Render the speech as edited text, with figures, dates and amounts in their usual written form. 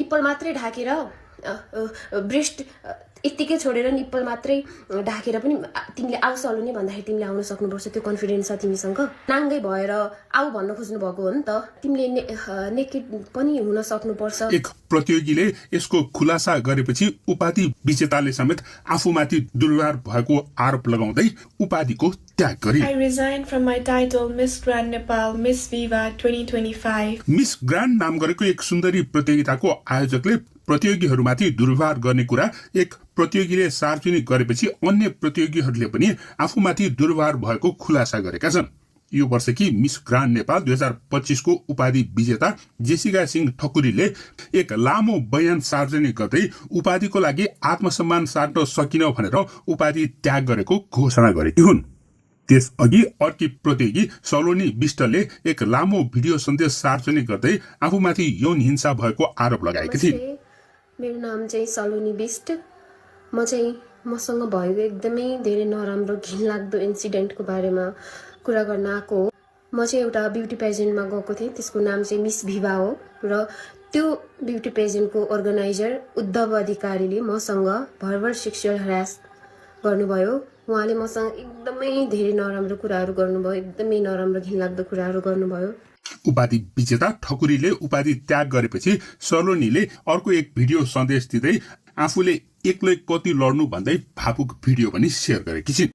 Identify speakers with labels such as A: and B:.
A: Nipple मात्रै ढाकेर breast यतिकै छोडेर निप्पल मात्रै ढाकेर पनि तिमीले आउ सलोनी भन्दाखेरि तिमीले आउन सक्नुपर्छ, त्यो कन्फिडेन्स छ तिमीसँग। नाङ्गै भएर आउ भन्न खोज्नु भएको हो नि त, तिमीले नेकेड पनि हुन सक्नुपर्छ।
B: एक प्रतियोगीले यसको खुलासा गरेपछि उपाधि विजेताले समेत आफूमाथि दुर्व्यवहार भएको आरोप लगाउँदै उपाधिको त्याग गरे।
C: I resign from my title Miss Grand Nepal Miss Viva 2025.
B: Miss grand नाम गरेको एक सुन्दरी प्रतियोगिताको आयोजकले प्रतियोगीहरूमाथि दुर्व्यवहार गर्ने कुरा एक प्रतियोगीले सार्वजनिक गरेपछि अन्य प्रतियोगीहरूले पनि आफूमाथि दुर्व्यवहार भएको खुलासा गरेका छन्। यो वर्षकी मिस ग्रान्ड नेपाल 2025 को उपाधि विजेता जेसिका सिंह ठकुरीले एक लामो बयान सार्वजनिक गर्दै उपाधिको लागि आत्मसम्मान साट्न सकिन भनेर उपाधि त्याग गरेको घोषणा गरेकी हुन्। त्यसअघि अर्की प्रतियोगी सलोनी विष्टले एक लामो भिडियो सन्देश सार्वजनिक गर्दै आफूमाथि यौन हिंसा भएको आरोप लगाएकी थिइन्।
A: मेरो नाम चाहिँ सलोनी विष्ट। मसँग भएको एकदमै धेरै नराम्रो घिनलाग्दो इन्सिडेन्टको बारेमा कुरा गर्न आएको हो। म चाहिँ एउटा ब्युटी पेजेन्टमा गएको थिएँ, त्यसको नाम चाहिँ मिस भिभा हो र त्यो ब्युटी पेजेन्टको अर्गनाइजर उद्धव अधिकारीले मसँग भर्बर सेक्सुअल हरास गर्नुभयो। उहाँले मसँग एकदमै धेरै नराम्रो कुराहरू गर्नुभयो, एकदमै नराम्रो घिनलाग्दो कुराहरू गर्नुभयो।
B: उपाधि विजेता ठकुरीले उपाधि त्याग गरेपछि सलोनीले अर्को एक भिडियो सन्देश दिँदै आफूले एक्लै कति लड्नु भन्दै भावुक भिडियो पनि सेयर गरेकी छिन्।